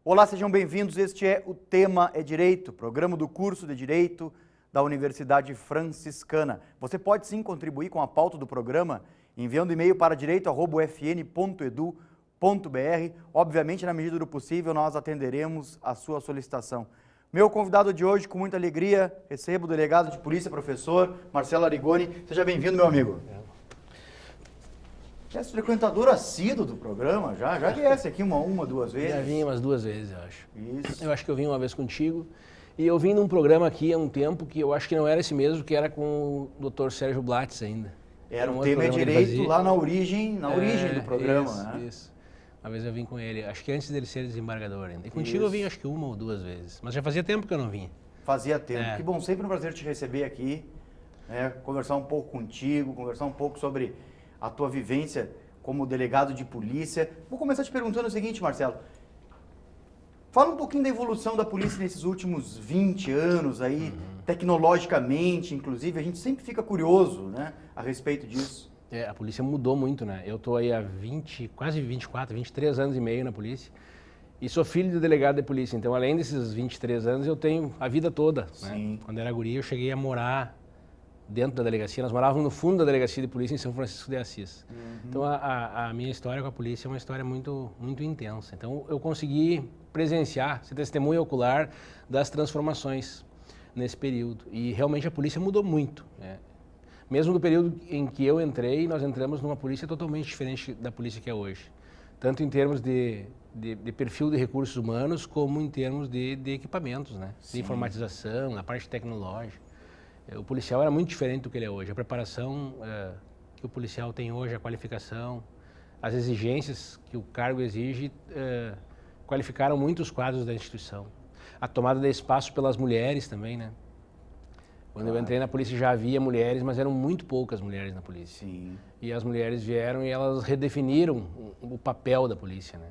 Olá, sejam bem-vindos. Este é o Tema é Direito, programa do curso de Direito da Universidade Franciscana. Você pode sim contribuir com a pauta do programa enviando e-mail para direito@ufn.edu.br. Obviamente, na medida do possível, nós atenderemos a sua solicitação. Meu convidado de hoje, com muita alegria, recebo o delegado de polícia, professor Marcelo Arigoni. Seja bem-vindo, meu amigo. É frequentador assíduo do programa, já viesse aqui uma, duas vezes? Já vim umas 2 vezes, eu acho. Isso. Eu acho que eu vim uma vez contigo. E eu vim num programa aqui há um tempo que eu acho que não era esse mesmo, que era com o Dr. Sérgio Blatz ainda. Era um Tema é Direito lá na origem do programa, isso, né? Isso. Uma vez eu vim com ele, acho que antes dele ser desembargador ainda. E contigo eu vim acho que 1 ou 2 vezes. Mas já fazia tempo que eu não vinha. Fazia tempo. Que bom, sempre um prazer te receber aqui, né? Conversar um pouco contigo, conversar um pouco sobre a tua vivência como delegado de polícia. Vou começar te perguntando o seguinte, Marcelo. Fala um pouquinho da evolução da polícia nesses últimos 20 anos aí, tecnologicamente, inclusive. A gente sempre fica curioso, né, a respeito disso. A polícia mudou muito, né? Eu estou aí há quase 24, 23 anos e meio na polícia. E sou filho de delegado de polícia. Então, além desses 23 anos, eu tenho a vida toda. Sim. Né? Quando era guri, eu cheguei a morar dentro da delegacia. Nós morávamos no fundo da delegacia de polícia em São Francisco de Assis. Então, a minha história com a polícia é uma história muito, muito intensa. Então, eu consegui presenciar, ser testemunha ocular das transformações nesse período. E realmente a polícia mudou muito. Né? Mesmo no período em que eu entrei, nós entramos numa polícia totalmente diferente da polícia que é hoje. Tanto em termos de perfil de recursos humanos, como em termos de equipamentos, né? De informatização, na parte tecnológica. O policial era muito diferente do que ele é hoje. A preparação que o policial tem hoje, a qualificação, as exigências que o cargo exige, qualificaram muito os quadros da instituição. A tomada de espaço pelas mulheres também, né? Quando eu entrei na polícia já havia mulheres, mas eram muito poucas mulheres na polícia. Sim. E as mulheres vieram e elas redefiniram o papel da polícia, né?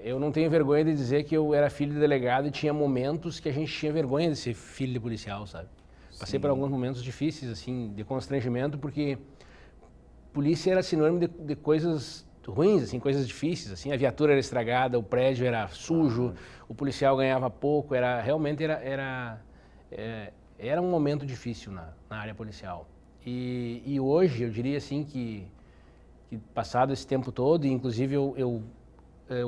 Eu não tenho vergonha de dizer que eu era filho de delegado e tinha momentos que a gente tinha vergonha de ser filho de policial, sabe? Passei por alguns momentos difíceis, assim, de constrangimento, porque polícia era sinônimo de coisas ruins, assim, coisas difíceis, assim, a viatura era estragada, o prédio era sujo, o policial ganhava pouco, realmente era um momento difícil na área policial. E hoje, eu diria assim que passado esse tempo todo, e inclusive eu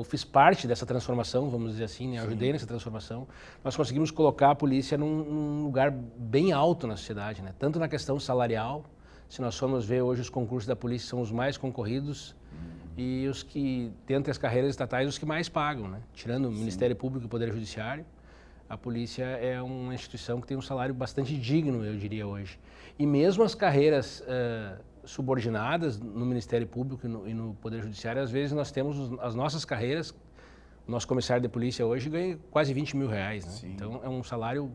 fiz parte dessa transformação, vamos dizer assim, né? Eu ajudei nessa transformação. Nós conseguimos colocar a polícia num lugar bem alto na sociedade, né? Tanto na questão salarial, se nós formos ver hoje os concursos da polícia são os mais concorridos e os que, dentre as carreiras estatais, os que mais pagam, né? Tirando o Ministério Público e o Poder Judiciário, a polícia é uma instituição que tem um salário bastante digno, eu diria hoje. E mesmo as carreiras subordinadas no Ministério Público e no Poder Judiciário, às vezes nós temos as nossas carreiras, o nosso comissário de polícia hoje ganha quase 20 mil reais, né? Então é um salário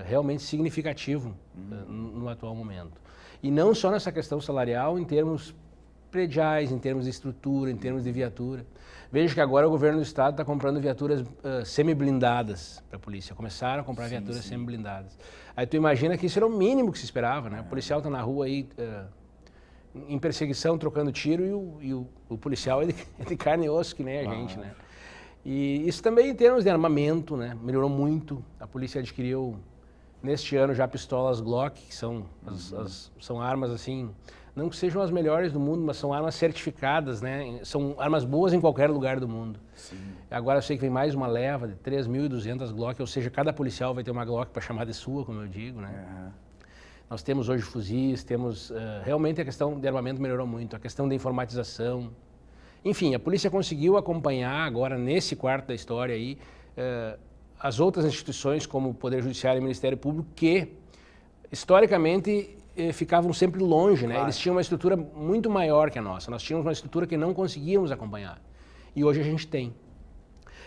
realmente significativo no atual momento. E não só nessa questão salarial, em termos prediais, em termos de estrutura, em termos de viatura. Veja que agora o governo do estado está comprando viaturas semi-blindadas para a polícia. Começaram a comprar viaturas semi-blindadas. Aí tu imagina que isso era o mínimo que se esperava, né? O policial está na rua aí em perseguição, trocando tiro, e o policial é de carne e osso, que nem a gente, né? E isso também em termos de armamento, né? Melhorou muito. A polícia adquiriu, neste ano, já pistolas Glock, que são armas assim, não que sejam as melhores do mundo, mas são armas certificadas, né? São armas boas em qualquer lugar do mundo. Agora eu sei que vem mais uma leva de 3.200 Glock, ou seja, cada policial vai ter uma Glock para chamar de sua, como eu digo, né? Nós temos hoje fuzis, realmente a questão de armamento melhorou muito, a questão da informatização. Enfim, a polícia conseguiu acompanhar agora, nesse quarto da história aí, as outras instituições, como o Poder Judiciário e o Ministério Público, que, historicamente, ficavam sempre longe, né? Eles tinham uma estrutura muito maior que a nossa. Nós tínhamos uma estrutura que não conseguíamos acompanhar. E hoje a gente tem.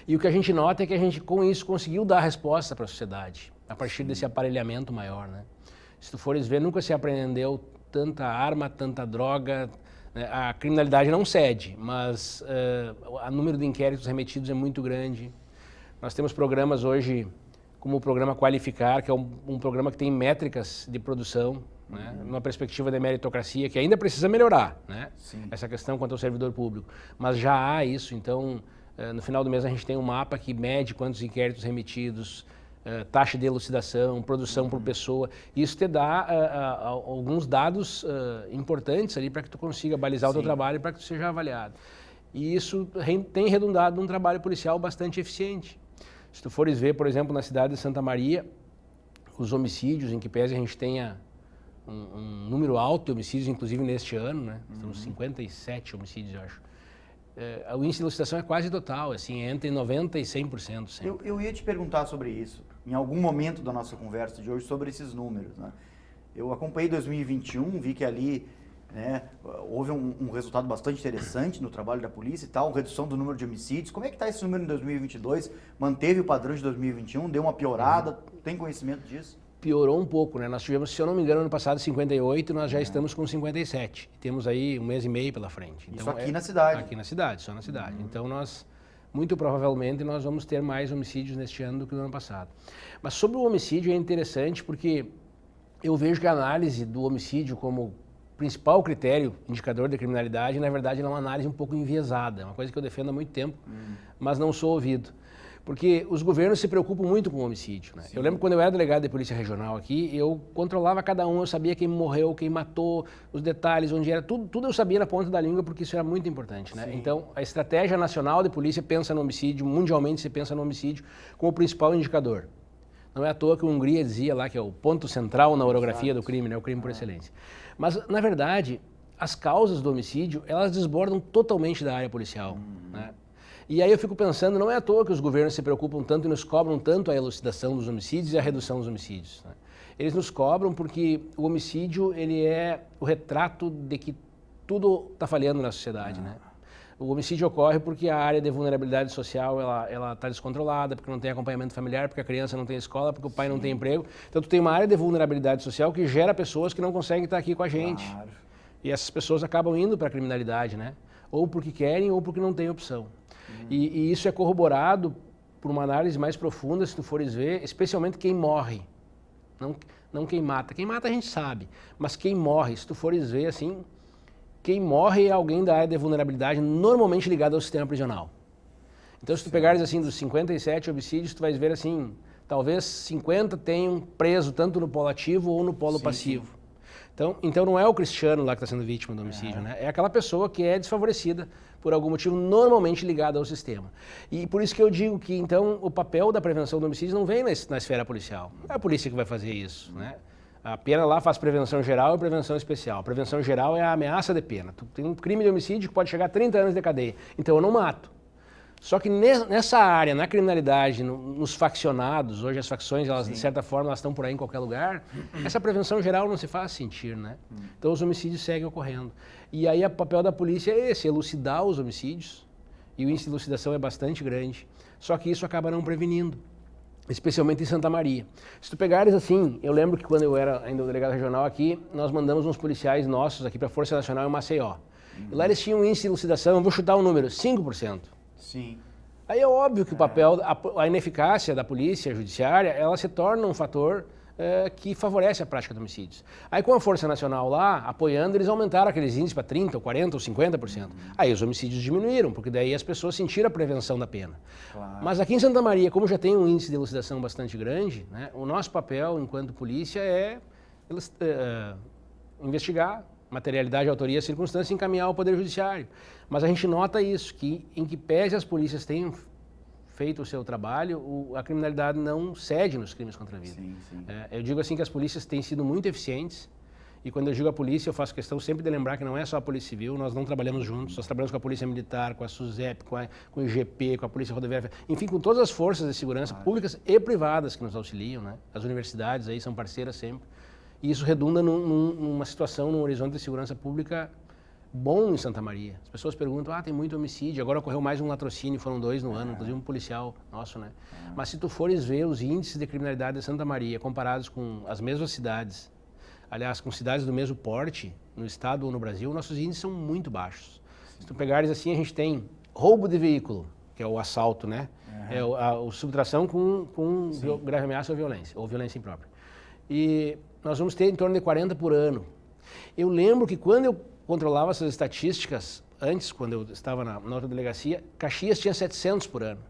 E o que a gente nota é que a gente, com isso, conseguiu dar resposta para a sociedade, a partir desse aparelhamento maior, né? Se tu fores ver, nunca se apreendeu tanta arma, tanta droga. Né? A criminalidade não cede, mas o número de inquéritos remetidos é muito grande. Nós temos programas hoje, como o programa Qualificar, que é um programa que tem métricas de produção, né? Numa perspectiva de meritocracia, que ainda precisa melhorar, né? Essa questão quanto ao servidor público. Mas já há isso, então No final do mês a gente tem um mapa que mede quantos inquéritos remetidos, taxa de elucidação, produção por pessoa. Isso te dá alguns dados importantes ali para que tu consiga balizar o teu trabalho e para que tu seja avaliado. E isso tem redundado num trabalho policial bastante eficiente. Se tu fores ver, por exemplo, na cidade de Santa Maria, os homicídios, em que pese a gente tenha um número alto de homicídios, inclusive neste ano, né? Estamos 57 homicídios, eu acho. O índice de elucidação é quase total, assim, é entre 90% e 100% sempre. Eu ia te perguntar sobre isso, em algum momento da nossa conversa de hoje, sobre esses números, né? Eu acompanhei 2021, vi que ali, né, houve um resultado bastante interessante no trabalho da polícia e tal, redução do número de homicídios. Como é que está esse número em 2022? Manteve o padrão de 2021? Deu uma piorada? Tem conhecimento disso? Piorou um pouco, né? Nós tivemos, se eu não me engano, ano passado 58, nós já estamos com 57. Temos aí um mês e meio pela frente. Então, isso aqui na cidade? Aqui na cidade, só na cidade. Então nós, muito provavelmente, nós vamos ter mais homicídios neste ano do que no ano passado. Mas sobre o homicídio é interessante porque eu vejo que a análise do homicídio como principal critério, indicador da criminalidade, na verdade, é uma análise um pouco enviesada. É uma coisa que eu defendo há muito tempo, mas não sou ouvido. Porque os governos se preocupam muito com o homicídio, né? Eu lembro quando eu era delegado de polícia regional aqui, eu controlava cada um, eu sabia quem morreu, quem matou, os detalhes, onde era, tudo eu sabia na ponta da língua, porque isso era muito importante, né? Então, a estratégia nacional de polícia pensa no homicídio, mundialmente se pensa no homicídio como o principal indicador. Não é à toa que a Hungria dizia lá que é o ponto central na orografia do crime, né? O crime por excelência. Mas, na verdade, as causas do homicídio, elas desbordam totalmente da área policial, né? E aí eu fico pensando, não é à toa que os governos se preocupam tanto e nos cobram tanto a elucidação dos homicídios e a redução dos homicídios, né? Eles nos cobram porque o homicídio, ele é o retrato de que tudo está falhando na sociedade, né? O homicídio ocorre porque a área de vulnerabilidade social, ela está descontrolada, porque não tem acompanhamento familiar, porque a criança não tem escola, porque o pai não tem emprego. Então tu tem uma área de vulnerabilidade social que gera pessoas que não conseguem estar aqui com a gente. Claro. E essas pessoas acabam indo para a criminalidade, né? Ou porque querem ou porque não têm opção. E isso é corroborado por uma análise mais profunda, se tu fores ver, especialmente quem morre, não quem mata. Quem mata a gente sabe, mas quem morre, se tu fores ver, assim, quem morre é alguém da área de vulnerabilidade, normalmente ligado ao sistema prisional. Então, se tu pegares, assim, dos 57 homicídios, tu vais ver, assim, talvez 50 tenham preso tanto no polo ativo ou no polo passivo. Então não é o Cristiano lá que está sendo vítima do homicídio, né? É aquela pessoa que é desfavorecida por algum motivo, normalmente ligada ao sistema. E por isso que eu digo que, então, o papel da prevenção do homicídio não vem na esfera policial. Não é a polícia que vai fazer isso, né? A pena lá faz prevenção geral e prevenção especial. A prevenção geral é a ameaça de pena. Tu tem um crime de homicídio que pode chegar a 30 anos de cadeia. Então eu não mato. Só que nessa área, na criminalidade, nos faccionados, hoje as facções, elas de certa forma, elas estão por aí em qualquer lugar, essa prevenção geral não se faz sentir, né? Então os homicídios seguem ocorrendo. E aí o papel da polícia é esse, elucidar os homicídios, e o índice de elucidação é bastante grande, só que isso acaba não prevenindo, especialmente em Santa Maria. Se tu pegares assim, eu lembro que quando eu era ainda delegado regional aqui, nós mandamos uns policiais nossos aqui para a Força Nacional em Maceió. E lá eles tinham um índice de elucidação, eu vou chutar um número, 5%. Sim. Aí é óbvio que o papel, a ineficácia da polícia judiciária, ela se torna um fator que favorece a prática de homicídios. Aí com a Força Nacional lá, apoiando, eles aumentaram aqueles índices para 30%, ou 40%, ou 50%. Aí os homicídios diminuíram, porque daí as pessoas sentiram a prevenção da pena. Claro. Mas aqui em Santa Maria, como já tem um índice de elucidação bastante grande, né, o nosso papel enquanto polícia é investigar materialidade, autoria, circunstância e encaminhar ao Poder Judiciário. Mas a gente nota isso, que em que pese as polícias tenham feito o seu trabalho, a criminalidade não cede nos crimes contra a vida. Sim, sim. Eu digo assim que as polícias têm sido muito eficientes, e quando eu digo a polícia, eu faço questão sempre de lembrar que não é só a Polícia Civil, nós não trabalhamos juntos, nós trabalhamos com a Polícia Militar, com a SUSEP, com o IGP, com a Polícia Rodoviária, enfim, com todas as forças de segurança públicas e privadas que nos auxiliam, né? As universidades aí são parceiras sempre. E isso redunda numa situação, num horizonte de segurança pública bom em Santa Maria. As pessoas perguntam, tem muito homicídio, agora ocorreu mais um latrocínio, foram 2 no ano, inclusive um policial nosso, né? Mas se tu fores ver os índices de criminalidade de Santa Maria comparados com as mesmas cidades, aliás, com cidades do mesmo porte, no estado ou no Brasil, nossos índices são muito baixos. Se tu pegares assim, a gente tem roubo de veículo, que é o assalto, né? É a subtração com grave ameaça ou violência imprópria. E nós vamos ter em torno de 40 por ano. Eu lembro que quando eu controlava essas estatísticas, antes, quando eu estava na outra delegacia, Caxias tinha 700 por ano.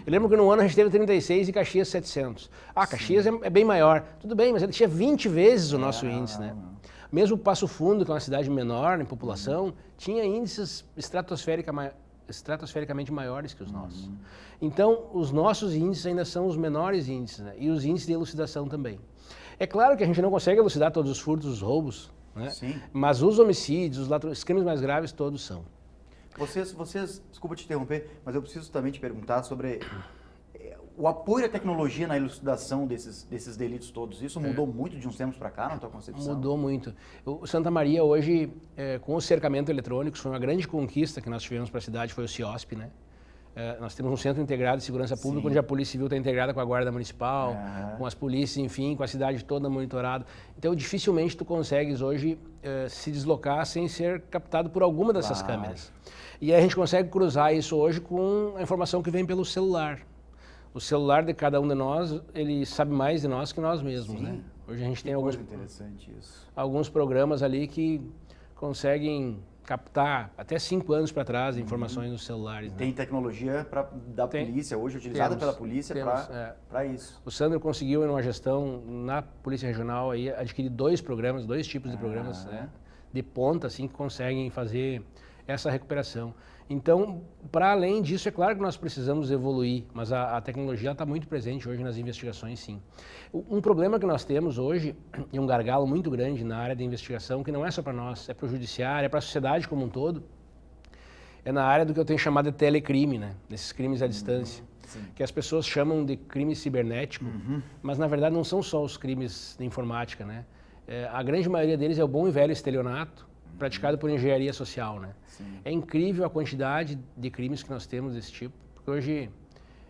Eu lembro que no ano a gente teve 36 e Caxias 700. Caxias é bem maior. Tudo bem, mas ele tinha 20 vezes o nosso índice, né? Mesmo Passo Fundo, que é uma cidade menor em população, tinha índices estratosfericamente maiores que os nossos. Então, os nossos índices ainda são os menores índices, né? E os índices de elucidação também. É claro que a gente não consegue elucidar todos os furtos, os roubos, né? Sim. Mas os homicídios, os crimes mais graves, todos são. Vocês, desculpa te interromper, mas eu preciso também te perguntar sobre o apoio à tecnologia na elucidação desses delitos todos. Isso mudou muito de uns tempos para cá, na tua concepção? Mudou muito. O Santa Maria hoje, com o cercamento eletrônico, foi uma grande conquista que nós tivemos para a cidade, foi o CIOSP, né? Nós temos um centro integrado de segurança pública, onde a Polícia Civil está integrada com a Guarda Municipal, com as polícias, enfim, com a cidade toda monitorada. Então, dificilmente tu consegues hoje se deslocar sem ser captado por alguma dessas câmeras. E aí a gente consegue cruzar isso hoje com a informação que vem pelo celular. O celular de cada um de nós, ele sabe mais de nós que nós mesmos, né? Hoje a gente tem alguns programas ali que conseguem captar até 5 anos para trás informações nos celulares. Tem tecnologia da polícia hoje, utilizada pela polícia para isso. O Sandro conseguiu, numa gestão na Polícia Regional, aí, adquirir 2 tipos de programas, né, de ponta, assim, que conseguem fazer essa recuperação. Então, para além disso, é claro que nós precisamos evoluir, mas a tecnologia está muito presente hoje nas investigações, sim. Um problema que nós temos hoje, e um gargalo muito grande na área de investigação, que não é só para nós, é para o judiciário, é para a sociedade como um todo, é na área do que eu tenho chamado de telecrime, né? Desses crimes à distância, que as pessoas chamam de crime cibernético, mas na verdade não são só os crimes de informática, né? A grande maioria deles é o bom e velho estelionato, praticado por engenharia social, né? É incrível a quantidade de crimes que nós temos desse tipo, porque hoje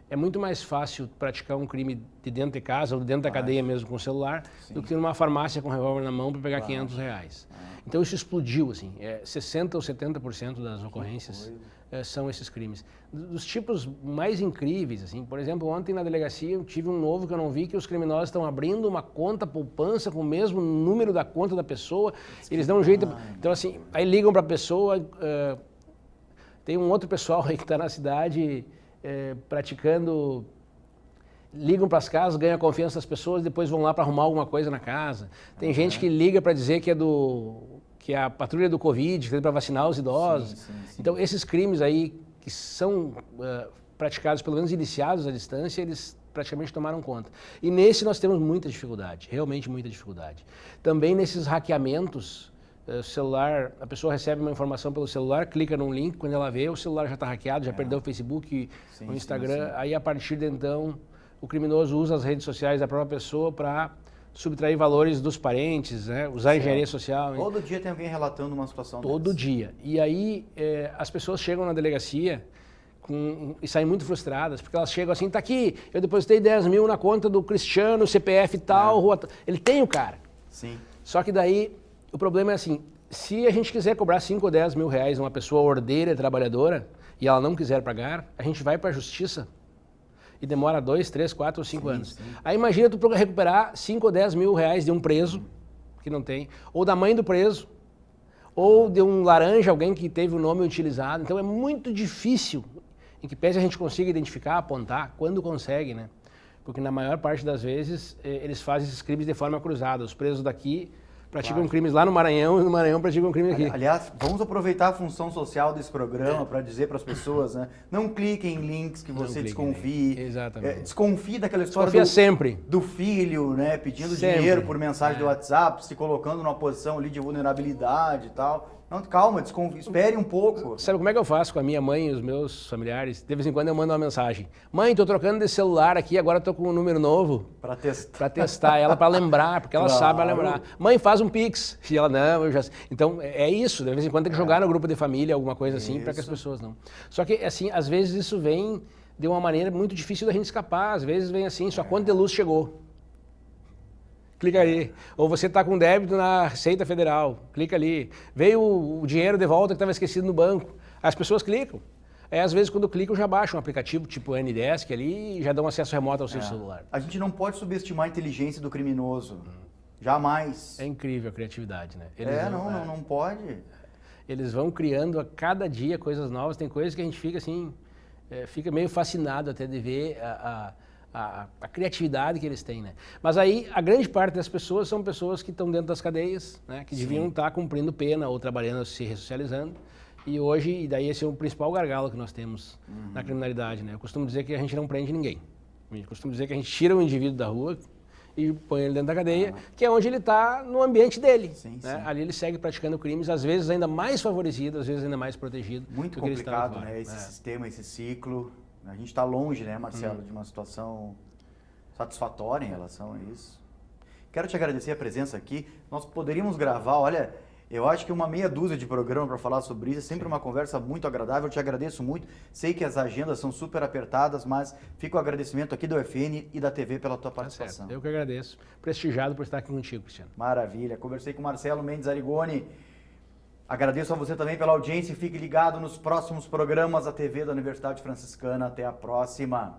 é muito mais fácil praticar um crime de dentro de casa ou de dentro da cadeia mesmo com o celular do que numa farmácia com um revólver na mão para pegar R$500. Então isso explodiu, assim, 60% ou 70% das ocorrências são esses crimes. Dos tipos mais incríveis, assim, por exemplo, ontem na delegacia eu tive um novo que eu não vi, que os criminosos estão abrindo uma conta poupança com o mesmo número da conta da pessoa, eles dão um jeito, então assim, aí ligam para a pessoa, tem um outro pessoal aí que está na cidade praticando, ligam para as casas, ganham a confiança das pessoas, depois vão lá para arrumar alguma coisa na casa. Tem gente que liga para dizer que é a patrulha do Covid, que é para vacinar os idosos. Então, esses crimes aí que são praticados, pelo menos iniciados à distância, eles praticamente tomaram conta. E nesse nós temos muita dificuldade, realmente muita dificuldade. Também nesses hackeamentos, celular, a pessoa recebe uma informação pelo celular, clica num link, quando ela vê, o celular já está hackeado, já perdeu o Facebook, o Instagram, aí a partir de então, o criminoso usa as redes sociais da própria pessoa para subtrair valores dos parentes, né? Usar engenharia social. Todo dia tem alguém relatando uma situação Todo dia. E aí as pessoas chegam na delegacia e saem muito frustradas, porque elas chegam assim, tá aqui, eu depositei 10 mil na conta do Cristiano, CPF tal, rua tal. Ele tem o cara. Só que daí, o problema é assim, se a gente quiser cobrar 5 ou 10 mil reais de uma pessoa ordeira e trabalhadora, e ela não quiser pagar, a gente vai para a justiça e demora 2, 3, 4 ou 5 anos. Aí imagina tu recuperar 5 ou 10 mil reais de um preso, que não tem, ou da mãe do preso, ou de um laranja, alguém que teve o nome utilizado. Então é muito difícil, em que pese a gente consiga identificar, apontar, quando consegue, né? Porque na maior parte das vezes eles fazem esses crimes de forma cruzada. Os presos daqui praticam crimes lá no Maranhão e no Maranhão praticam crime aqui. Aliás, vamos aproveitar a função social desse programa para dizer para as pessoas, né? Não cliquem em links que você desconfie. Exatamente. Desconfie daquela história do filho, né? Pedindo dinheiro por mensagem do WhatsApp, se colocando numa posição ali de vulnerabilidade e tal. Não, calma, espere um pouco. Sabe como é que eu faço com a minha mãe e os meus familiares? De vez em quando eu mando uma mensagem. Mãe, tô trocando de celular aqui, agora tô com um número novo. Para testar. Para testar ela, para lembrar, porque ela sabe lembrar. Mãe, faz um Pix. E ela, não, eu já sei. Então, é isso. De vez em quando tem que jogar no grupo de família, alguma coisa assim, para que as pessoas não. Só que, assim, às vezes isso vem de uma maneira muito difícil da gente escapar. Às vezes vem assim, sua conta de luz chegou. Clica ali. Ou você está com débito na Receita Federal, clica ali. Veio o dinheiro de volta que estava esquecido no banco. As pessoas clicam. Aí, às vezes, quando clicam, já baixam um aplicativo tipo Ndesk ali e já dão acesso remoto ao seu celular. A gente não pode subestimar a inteligência do criminoso. Jamais. É incrível a criatividade, né? Não pode. Eles vão criando a cada dia coisas novas. Tem coisas que a gente fica assim, fica meio fascinado até de ver a criatividade que eles têm, né? Mas aí a grande parte das pessoas são pessoas que estão dentro das cadeias, né? Que deviam estar cumprindo pena ou trabalhando, se ressocializando. E hoje, e daí esse é o principal gargalo que nós temos na criminalidade, né? Eu costumo dizer que a gente não prende ninguém. Eu costumo dizer que a gente tira o indivíduo da rua e põe ele dentro da cadeia, que é onde ele está no ambiente dele. Né? Ali ele segue praticando crimes, às vezes ainda mais favorecido, às vezes ainda mais protegido. Muito complicado, né? Esse sistema, esse ciclo. A gente está longe, né, Marcelo, de uma situação satisfatória em relação a isso. Quero te agradecer a presença aqui. Nós poderíamos gravar, olha, eu acho que uma meia dúzia de programa para falar sobre isso. É sempre uma conversa muito agradável. Eu te agradeço muito. Sei que as agendas são super apertadas, mas fica o agradecimento aqui do UFN e da TV pela tua participação. Eu que agradeço. Prestigiado por estar aqui contigo, Cristiano. Maravilha. Conversei com o Marcelo Mendes Arigoni. Agradeço a você também pela audiência e fique ligado nos próximos programas da TV da Universidade Franciscana. Até a próxima.